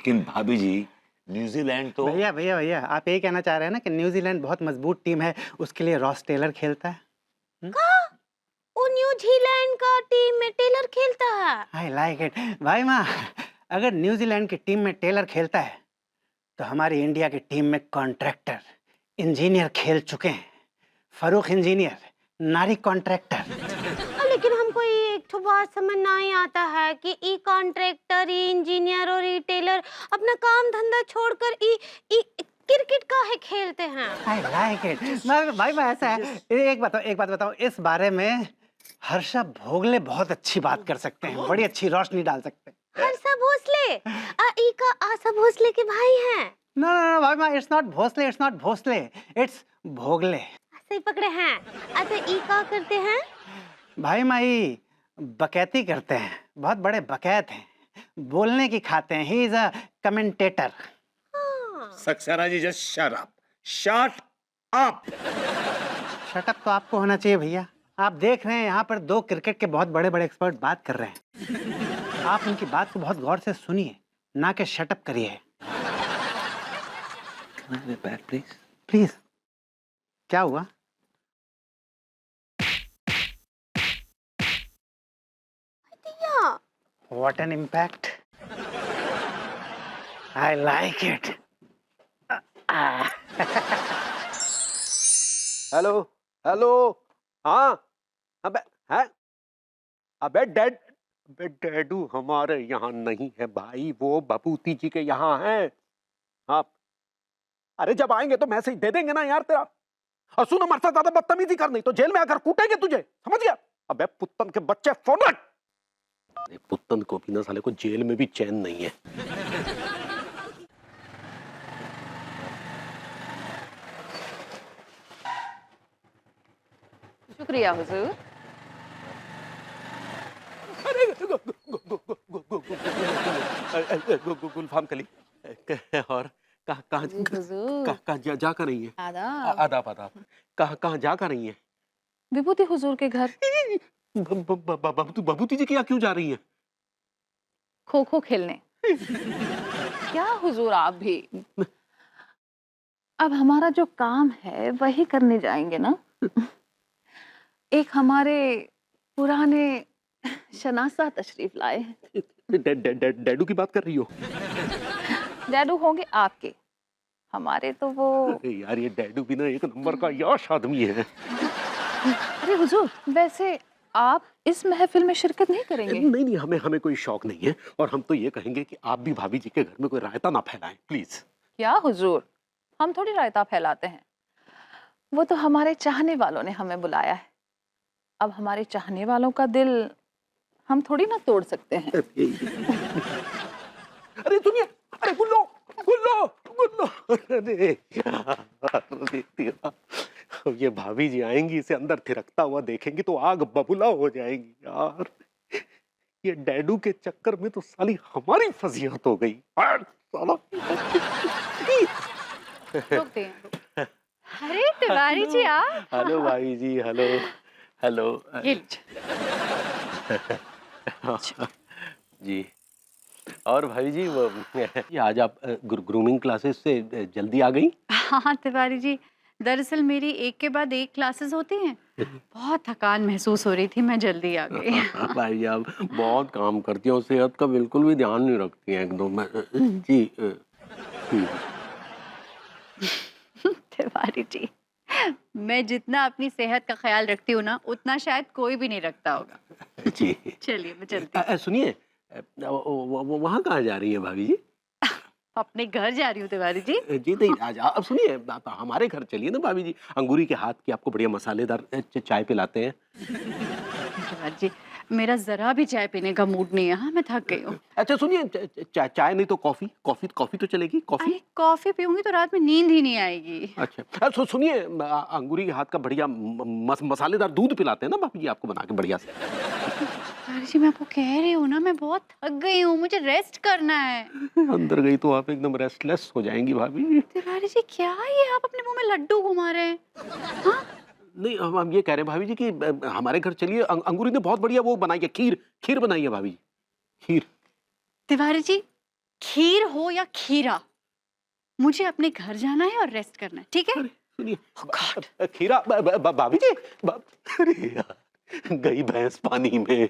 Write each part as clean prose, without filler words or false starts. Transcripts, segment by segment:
लेकिन भाभी जी न्यूजीलैंड तो भैया भैया भैया, आप यही कहना चाह रहे हैं ना कि न्यूजीलैंड बहुत मजबूत टीम है, उसके लिए रॉस टेलर खेलता है। वो न्यूजीलैंड का टीम में टेलर खेलता है। आई लाइक इट भाई माँ। अगर न्यूजीलैंड की टीम में टेलर खेलता है तो हमारी इंडिया की टीम में कॉन्ट्रैक्टर इंजीनियर खेल चुके हैं। फरूख इंजीनियर, नारी कॉन्ट्रैक्टर। लेकिन हमको ये एक तो बात समझ नहीं आता है कि ई कॉन्ट्रैक्टर, ई इंजीनियर और ई टेलर अपना काम धंधा छोड़कर ई ई क्रिकेट काहे खेलते हैं। आई लाइक इट भाई मैं ऐसा है, एक बात बताओ, इस बारे में हर्षा भोगले बहुत अच्छी बात कर सकते हैं, बड़ी अच्छी रोशनी डाल सकते हैं। हर्षा भोसले ई का आशा भोसले के भाई हैं। नो नो नो भाई माँ, it's not Bhosle, it's Bhogle. सही पकड़े हैं। अच्छा ई का करते हैं? भाई माई बकैती करते हैं, बहुत बड़े बकैत हैं, बोलने की खाते हैं। He is a commentator. Saxena ji just shut up. Shut up तो आपको होना चाहिए भैया। आप देख रहे हैं यहाँ पर दो क्रिकेट के बहुत बड़े बड़े एक्सपर्ट बात कर रहे हैं, आप उनकी बात को बहुत गौर से सुनिए, ना कि शट अप करिए। प्लीज। क्या हुआ? What an impact! I like it. Hello hello, हाँ अबे है, अबे डैडू हमारे यहाँ नहीं है भाई, वो बबूती जी के यहाँ है। हाँ अरे जब आएंगे तो मैसेज दे देंगे ना यार तेरा। और सुनो, हमारे साथ ज्यादा बदतमीजी कर, नहीं तो जेल में आकर कूटेंगे तुझे, समझ गया? अबे पुत्तन के बच्चे, फोन रख। पुत्तन को भी ना साले को जेल में भी चैन नहीं है। शुक्रिया हुजूर। गुलफाम कली और कहाँ जा कर रही है? आदाब। आदाब आदाब। कहाँ जा कर रही है? विभूति हुजूर के घर। बबूती जी के यहाँ क्यों जा रही है? खो खो खेलने। क्या हुजूर आप भी, अब हमारा जो काम है वही करने जाएंगे ना। एक हमारे पुराने शनासा तशरीफ लाए हैं। डैडू की बात कर रही हो? डैडू होंगे आपके, हमारे तो वो। यार ये डैडू भी ना एक नंबर का यश आदमी है। अरे हुजूर, वैसे आप इस महफिल में शिरकत नहीं करेंगे? नहीं, हमें कोई शौक नहीं है, और हम तो ये कहेंगे कि आप भी भाभी जी के घर में कोई रायता ना फैलाएं प्लीज। क्या हुजूर, हम थोड़ी रायता फैलाते हैं, वो तो हमारे चाहने वालों ने हमें बुलाया है। अब हमारे चाहने वालों का दिल हम थोड़ी ना तोड़ सकते हैं। अरे सुनिए, अरे गुल्लो, अरे यार, अब ये भाभी जी आएंगी, इसे अंदर थिरकता हुआ देखेंगी तो आग बबूला हो जाएगी यार। ये डैडू के चक्कर में तो साली हमारी फजीहत हो गई। साला। अरे तिवारी जी आप। हेलो भाई जी, हेलो। जी। और भाई जी वो ये आज आप ग्रूमिंग क्लासेस से जल्दी आ गई? हाँ तिवारी जी, दरअसल मेरी एक के बाद एक क्लासेस होती हैं, बहुत थकान महसूस हो रही थी, मैं जल्दी आ गई। भाई आप बहुत काम करती हैं, सेहत का बिल्कुल भी ध्यान नहीं रखती हैं एकदम। जी। तिवारी जी, मैं जितना अपनी सेहत का ख्याल रखती हूँ ना, उतना शायद कोई भी नहीं रखता होगा। जी चलिए मैं चलती। सुनिए, वहाँ कहाँ जा रही है भाभी जी? अपने घर जा रही हूँ तिवारी जी। जी नहीं, अब सुनिए, हमारे घर चलिए ना भाभी जी, अंगूरी के हाथ की आपको बढ़िया मसालेदार चाय पिलाते हैं। तिवारी जी, मेरा जरा भी चाय पीने का मूड नहीं है। हाँ, मैं थक गई हूँ। अच्छा सुनिए, चाय नहीं तो कॉफी तो चलेगी? कॉफी? अरे कॉफी पीऊंगी तो रात में नींद ही नहीं आएगी। अच्छा सुनिए, अंगूरी के हाथ का बढ़िया मसालेदार दूध पिलाते हैं ना भाभी जी आपको बना के बढ़िया से। तिवारी जी, मैं आपको कह रही हूँ ना, मैं बहुत थक गई हूँ, मुझे रेस्ट करना है। अंदर गई तो आप एकदम रेस्टलेस हो जाएंगी भाभी। तिवारी जी क्या ये आप अपने मुंह में लड्डू घुमा रहे हैं? हाँ? नहीं, हम ये कह रहे हैं भाभी जी कि हमारे घर चलिए, अंगूरी ने बहुत बढ़िया वो बनाई है, खीर बनाई है भाभी जी, खीर। तिवारी जी, खीर हो या खीरा, मुझे अपने घर जाना है और रेस्ट करना है, ठीक है? सुनिए, Oh God! खीरा भाभी जी, अरे यार, गई भैंस पानी में।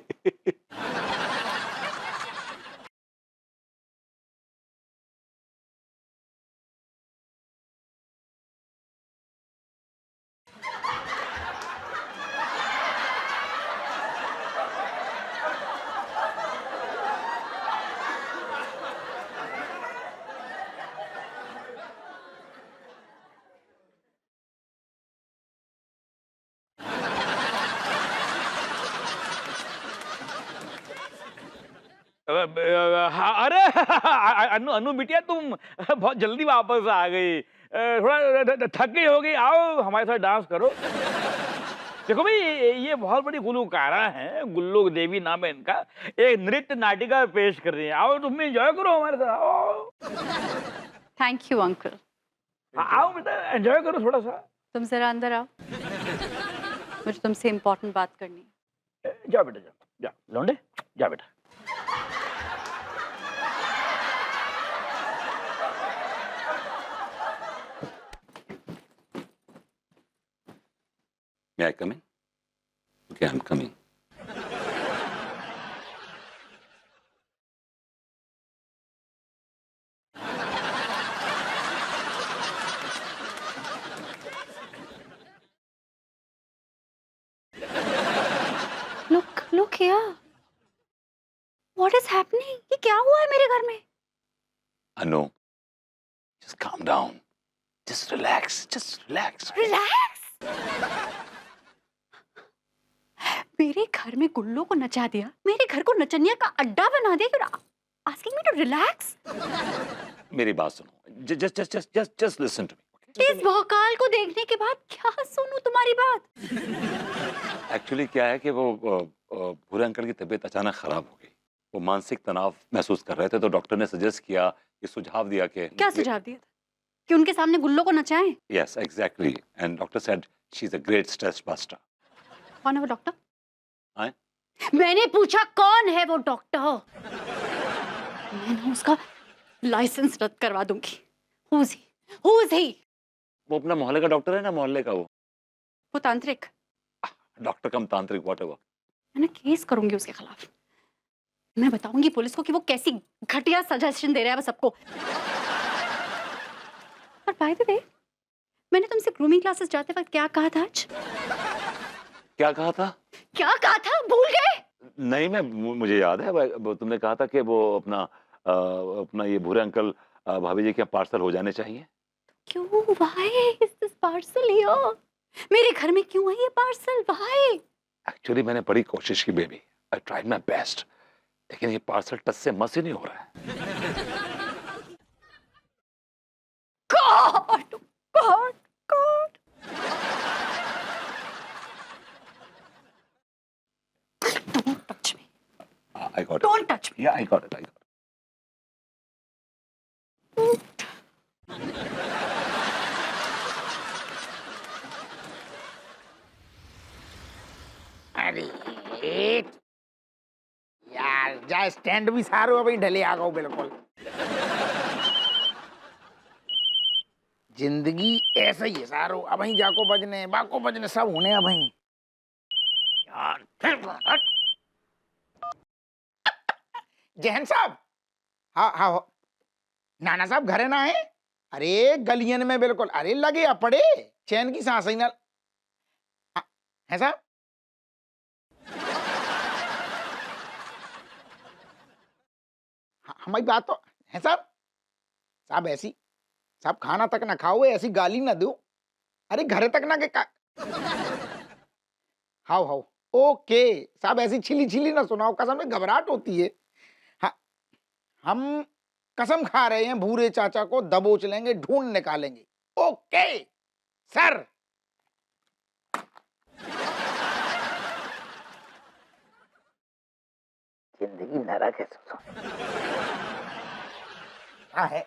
हाँ, अरे अनु अनु बिटिया तुम बहुत जल्दी वापस आ गई। थोड़ा थक गई होगी, आओ हमारे साथ डांस करो। देखो भाई, ये बहुत बड़ी गुलकारा हैं, गुल्लू देवी नाम है इनका। एक नृत्य नाटिका पेश कर रही हैं, आओ तुम भी एंजॉय करो हमारे साथ, आओ। Thank you uncle. आओ बेटा, एंजॉय करो थोड़ा सा। तुम जरा अंदर आओ, मुझे तुमसे इम्पोर्टेंट बात करनी है। जाओ बेटा, जाओ जाओ लौंडे, जाओ बेटा। May I come in? Okay, I'm coming. Look here. What is happening? ये क्या हुआ है मेरे घर में? Anu, just calm down. Just relax. Just relax. Relax. मेरे घर में गुल्लो को नचा दिया, मेरे घर को नचनिया का अड्डा बना दिया। You're asking me to relax? मेरी बात सुनो. Just listen to me. इस भौकाल को देखने के बाद क्या सुनूं तुम्हारी बात? एक्चुअली क्या है कि वो भूरे अंकल की तबीयत अचानक खराब हो गई. वो मानसिक तनाव महसूस कर रहे थे, तो डॉक्टर ने सजेस्ट किया, ये सुझाव दिया कि क्या सुझाव दिया था? कि उनके सामने गुल्लो को नचाएं? Yes, exactly. And doctor said she's a great stress buster. कौन है वो डॉक्टर? हाँ? मैंने पूछा कौन है वो डॉक्टर? मैं उसका लाइसेंस रद्द करवा दूंगी। Who's he? Who's he? वो अपना मोहल्ले का डॉक्टर है ना, मोहल्ले का वो तांत्रिक। डॉक्टर कम तांत्रिक व्हाटएवर. मैं केस करूंगी उसके खिलाफ। मैं बताऊंगी पुलिस को कि वो कैसी घटिया सजेशन दे रहा है वो सबको। और बाय द वे, मैंने तुमसे ग्रूमिंग क्लासेस जाते वक्त क्या कहा था आज? क्या कहा था? क्या कहा था? भूल गए? नहीं, मुझे याद है. वो तुमने कहा था कि वो अपना ये भूरे अंकल भाभी जी के पार्सल हो जाने चाहिए. क्यों? Why is this parcel here? मेरे घर में क्यों है ये पार्सल? Why? एक्चुअली मैंने बड़ी कोशिश की baby. I tried my best, लेकिन ये पार्सल टस से मस ही नहीं हो रहा है. God! God! God! Don't touch me. I got it. Don't touch me. Yeah, I got it. अरे यार, जा स्टैंड भी सारो अभी ढले आ गओ बिल्कुल. जिंदगी ऐसा ही है सारो. अब ही जाको बजने बाको बजने सब होने. अब ही यार जहन साहब. हाँ हाँ, नाना साहब घरे ना है? अरे गलियन में बिल्कुल. अरे लगे आ पड़े, चैन की सांस ही ना है साहब. हमारी बात तो है साहब. साहब ऐसी, साहब खाना तक ना खाओ, ऐसी गाली ना दो. अरे घरे तक ना के हाओ हाओ. ओके साहब, ऐसी छिली छिली ना सुनाओ, कसम में घबराहट होती है. हाँ, हम कसम खा रहे हैं, भूरे चाचा को दबोच लेंगे, ढूंढ निकालेंगे. Okay sir. जिंदगी नरक है. हाँ है.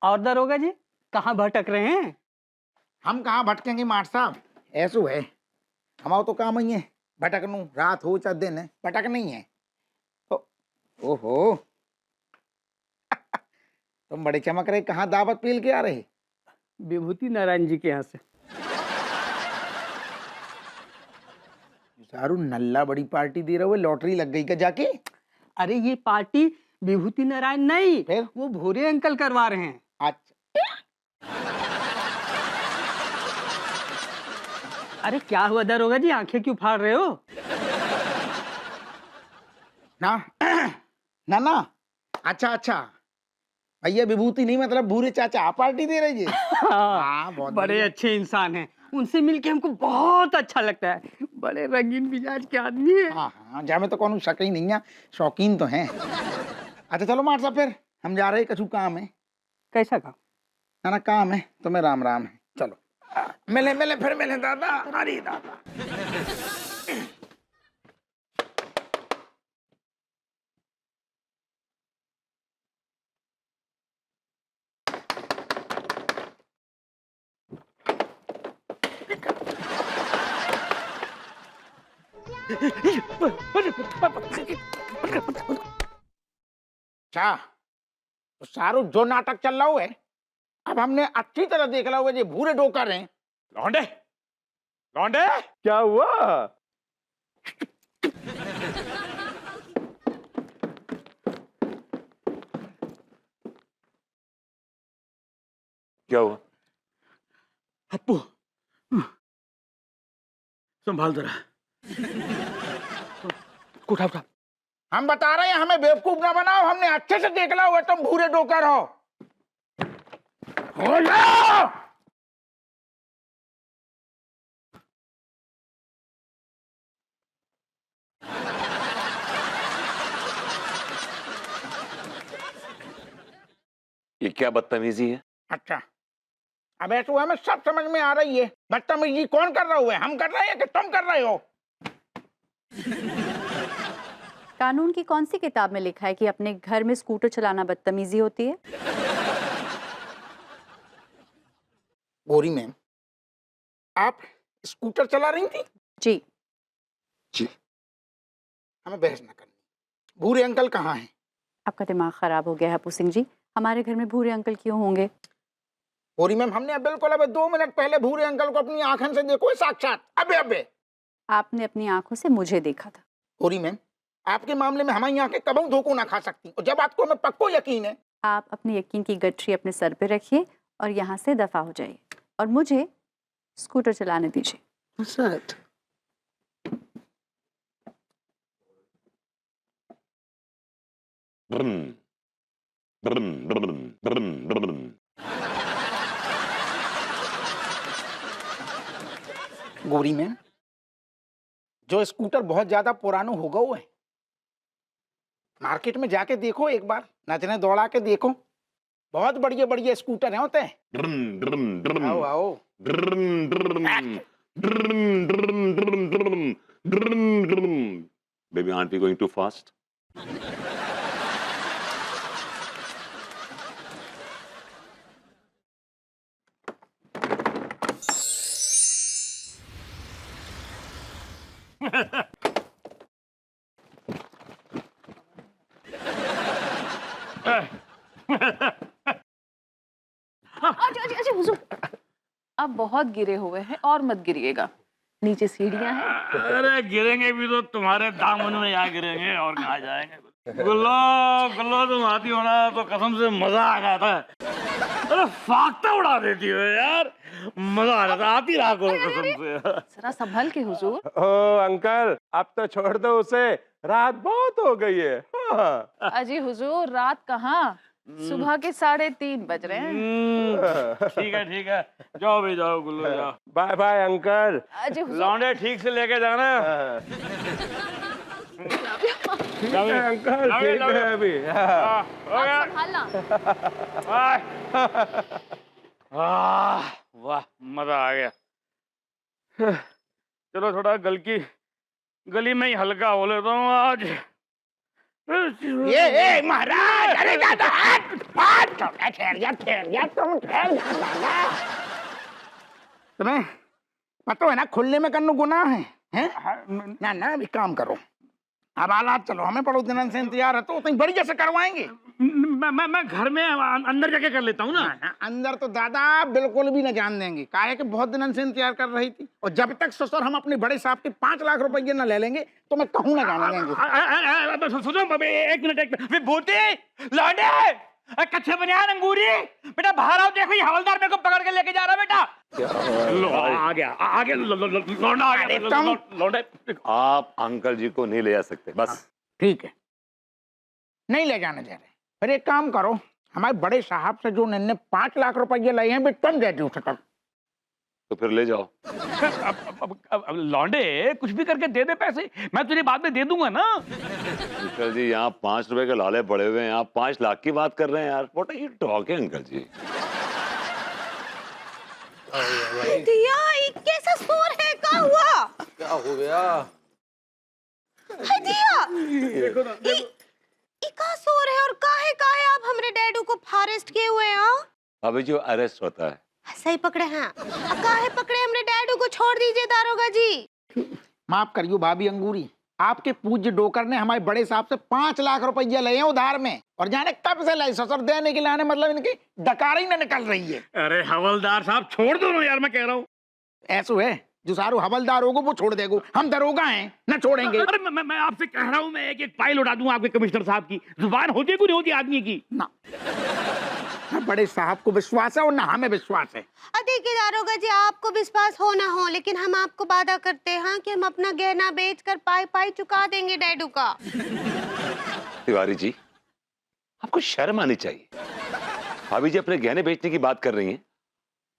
और दरोगा जी, कहाँ भटक रहे हैं? हम कहाँ भटकेंगे मार साहब, ऐसो है. हमारा तो काम ही है भटकनू. रात हो चाहे दिन है, भटक नहीं है. ओहो, तुम बड़े चमक रहे, कहाँ दावत पील के आ रहे? विभूति नारायण जी के यहाँ से। सारू नल्ला बड़ी पार्टी दे रहे हो, लॉटरी लग गई क्या जाके? अरे ये पार्टी विभूति नारायण नहीं, फिर? वो भूरे अंकल करवा रहे हैं। अच्छा, अरे क्या हुआ दरोगा जी, आंखें क्यों फाड़ रहे हो? ना ना ना, अच्छा अच्छा, भैया विभूति नहीं मतलब भूरे चाचा पार्टी दे रही है। हाँ, बहुत बड़े बढ़िया। अच्छे इंसान हैं, उनसे मिलके हमको बहुत अच्छा लगता है। बड़े रंगीन मिजाज के आदमी हैं। हाँ हाँ, जा में तो कौन शक ही नहीं है, शौकीन तो हैं। अच्छा चलो मार साहब, फिर हम जा रहे हैं, कछु काम है। कैसा काम? ना ना काम है, तुम्हें राम राम है, चलो मिले मिले फिर मिले दादा। अरे दादा, अच्छा तो सारू जो नाटक चल रहा है, अब हमने अच्छी तरह देख ला होगा, ये भूरे डोकर हैं। लौंडे, लौंडे, क्या हुआ? क्या हुआ? अप्पू संभाल जरा। उठा उठा। हम बता रहे हैं, हमें बेवकूफ ना बनाओ, हमने अच्छे से देख ला होगा, तुम भूरे डोकर हो। हो जाओ। ये क्या बदतमीजी है? अच्छा, अब ऐसा हमें सब समझ में आ रही है, बदतमीजी कौन कर रहा हुआ है, हम कर रहे हैं कि तुम कर रहे हो? कानून की कौन सी किताब में लिखा है कि अपने घर में स्कूटर चलाना बदतमीजी होती है? गौरी मैम, आप स्कूटर चला रही थी? जी। हमें बहस ना करनी। भूरे अंकल कहाँ हैं? आपका दिमाग खराब हो गया है अप्पू सिंह जी, हमारे घर में भूरे अंकल क्यों होंगे? गौरी मैम, हमने बिल्कुल अबे 2 मिनट पहले भूरे अंकल को अपनी आंखों से देखो साक्षात, अबे अबे। आपने अपनी आंखों से मुझे देखा था। गौरी मैम, आपके मामले में हमारी आंखें कभी धोखा ना खा सकती, और जब बात को हमें पक्को यकीन है। आप अपनी यकीन की गठरी अपने सर पे रखिए और यहाँ से दफा हो जाइए और मुझे स्कूटर चलाने दीजिए। सच? ब्रन, ब्रन, ब्रन, ब्रन, ब्रन। गौरी मैम, जो स्कूटर बहुत ज्यादा पुराना हो गया है, मार्केट में जाके देखो एक बार, नजरें दौड़ा के देखो, बहुत बढ़िया बढ़िया स्कूटर हैं होते हैं। ड्रन, ड्रन, ड्रन, आओ आओ। Drawn, drawn, drawn, drawn, drawn, drawn, drawn, drawn. Baby, aren't we going too fast? अच्छा हुजूर, अब बहुत गिरे हुए हैं और मत गिरिएगा, नीचे सीढ़ियां हैं। अरे गिरेंगे भी तो तुम्हारे दामन में यहाँ गिरेंगे और कहाँ जाएंगे। गुल्लो, गुल्लो तुम आती हो ना तो कसम से मजा आ जाता है। अरे फाख्ता उड़ा देती हो यार, मजा आ जाता है, आती रहा करो कसम से। जरा संभल के हुजूर। ओ अंकल, अब तो छोड़ दो उसे, रात बहुत हो गई है। हाँ। अजी हुजूर, रात कहाँ, सुबह के 3:30 बज रहे हैं। ठीक है, जाओ भी जाओ गुल्लो जाओ। Bye bye uncle. अजी हुजूर, लौंडे ठीक से लेके जाना। ठीक है अंकल, ठीक है अभी। हाँ। हो गया। आप संभालना। वाह मजा आ गया। चलो थोड़ा गली में ही हल्का हो लेता हूँ आज। ये महाराज, अरे दादा हट, ठहर जा तुम, ठहर जा दादा। तुम्हें पता है ना खुले में करना गुनाह है? ना ना, अभी काम करो, अब हालात चलो, हमें पड़ो दिनन से इंतजार है तो उतनी बढ़िया से करवाएंगे। मैं घर में अंदर जाके कर लेता हूँ ना। अंदर तो दादा बिल्कुल भी न जान देंगे, काहे कि बहुत दिनन से इंतजार कर रही थी, और जब तक ससुर हम अपने बड़े साहब के 5 लाख रुपए न ले लेंगे तो मैं कहूँ ना जाने देंगे। सुनो एक मिनट विभूति लौंडे कच्चे बनियान अंगूरी बेटा बाहर आओ, देखो ये हवलदार मेरे को पकड़ के लेके जा रहा है बेटा। लो आ गया लौंडा आ गया। लौंडे आप अंकल जी को नहीं ले जा सकते, बस। ठीक है, नहीं ले जाने दे रहे। फिर एक काम करो, हमारे बड़े साहब से जो इन्होंने 5 लाख रुपए लिए हैं भी तुम दे दो। तो फिर ले जाओ। अब लौंडे कुछ भी करके दे दे पैसे, मैं तुझे बाद में दे दूंगा ना। अंकल जी यहाँ 5 रुपए के लाले पड़े हुए हैं, आप 5 लाख की बात कर रहे हैं यार। What are you talking uncle ji? दिया ये कैसा स्कोर है, क्या हुआ? क्या हो गया? है दिया ये का सोर है और काहे आप हमरे डैडू को फॉरेस्ट किए हुए हैं? अभी जो अरेस्ट होता है सही पकड़े हैं, काहे पकड़े हमरे डैडू को? छोड़ दीजिए दारोगा जी। माफ करियो भाभी अंगूरी, आपके पूज्य डोकर ने हमारे बड़े साहब से 5 लाख रुपए लिए हैं उधार में, और जाने कब से लाई ससुर देने के लाने, मतलब इनकी डकारी न निकल रही है। अरे हवलदार साहब छोड़ दो ना यार, मैं कह रहा हूँ। ऐसो है, जो सारू हवलदार होगो वो छोड़ देगो, हम दरोगा हैं न छोड़ेंगे। अरे मैं आपसे कह रहा हूँ, मैं एक फाइल उड़ा दूं आपके कमिश्नर साहब की। जुबान होती है होती आदमी की ना, न बड़े साहब को विश्वास है और न हमें विश्वास है। देखिए दारोगा जी, आपको विश्वास हो ना हो, लेकिन हम आपको वादा करते हैं कि हम अपना गहना बेचकर पाई चुका देंगे डैडू का। तिवारी जी, आपको शर्म आनी चाहिए। भाभी जी अपने गहने बेचने की बात कर रही हैं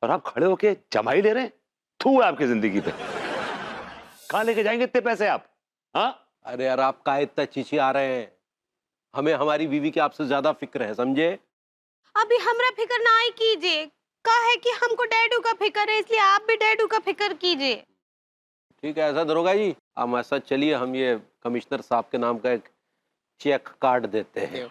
और आप खड़े होके जमाई ले रहे हैं। थू है आपकी जिंदगी पे। कहाँ लेके जाएंगे इतने पैसे आप? हाँ, अरे यार आप का इतना चीची आ रहे हैं, हमें हमारी बीवी की आपसे ज्यादा फिक्र है, समझे? अभी हमरा फिक्र ना ही कीजिए, काहे कि हमको डैडू का फिक्र है, इसलिए आप भी डैडू का फिक्र कीजिए। ठीक है, ऐसा दरोगा जी हम ऐसा चलिए, हम ये कमिश्नर साहब के नाम का एक चेक काट देते हैं।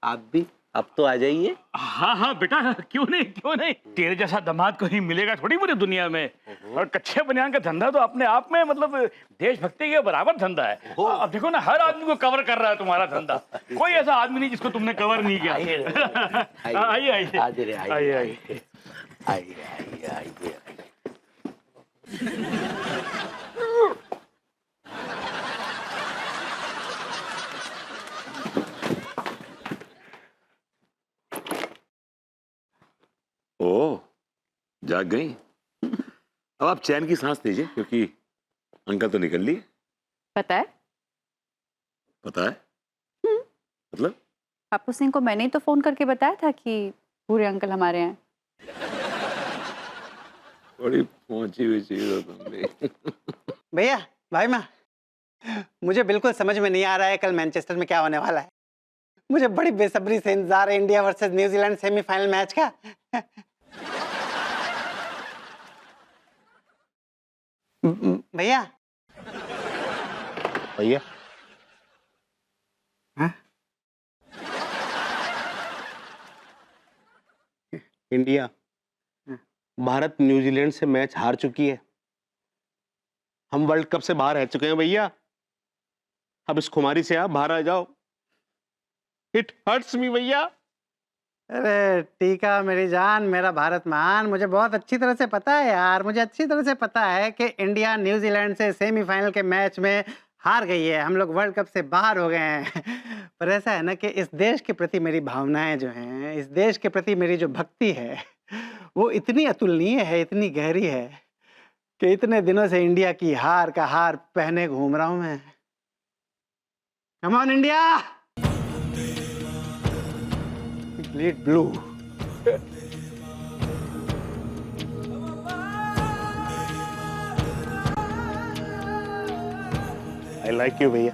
आप भी अब तो आ जाइए। हाँ बेटा, क्यों नहीं। तेरे जैसा दामाद को ही मिलेगा थोड़ी पूरी दुनिया में। और कच्चे बनियान का धंधा तो अपने आप में मतलब देशभक्ति के बराबर धंधा है। अब देखो ना, हर आदमी को कवर कर रहा है तुम्हारा धंधा। कोई ऐसा आदमी नहीं जिसको तुमने कवर नहीं किया। आइए। ओह, जाग गई। अब आप चैन की सांस लीजिए, क्योंकि अंकल तो निकल लिए। पता है मतलब? आपू सिंह को मैंने ही तो फोन करके बताया था कि पूरे अंकल हमारे हैं। बड़ी पहुंची हुई चीज हो तुम भी। भैया, भाई माँ, मुझे बिल्कुल समझ में नहीं आ रहा है कल मैनचेस्टर में क्या होने वाला है। मुझे बड़ी बेसब्री से इंतजार है India versus New Zealand semifinal match का। भैया हाँ? इंडिया भारत न्यूजीलैंड से मैच हार चुकी है। हम वर्ल्ड कप से बाहर रह चुके हैं भैया। अब इस खुमारी से आप बाहर आ जाओ। इट हर्ट्स मी भैया। अरे टीका मेरी जान, मेरा भारत महान, मुझे बहुत अच्छी तरह से पता है यार, मुझे अच्छी तरह से पता है कि इंडिया न्यूजीलैंड से सेमीफाइनल के मैच में हार गई है। हम लोग वर्ल्ड कप से बाहर हो गए हैं। पर ऐसा है ना कि इस देश के प्रति मेरी भावनाएं जो हैं, इस देश के प्रति मेरी जो भक्ति है, वो इतनी अतुलनीय है, इतनी गहरी है कि इतने दिनों से इंडिया की हार का हार पहने घूम रहा हूं मैं। Come on India, lead blue. I like you भैया।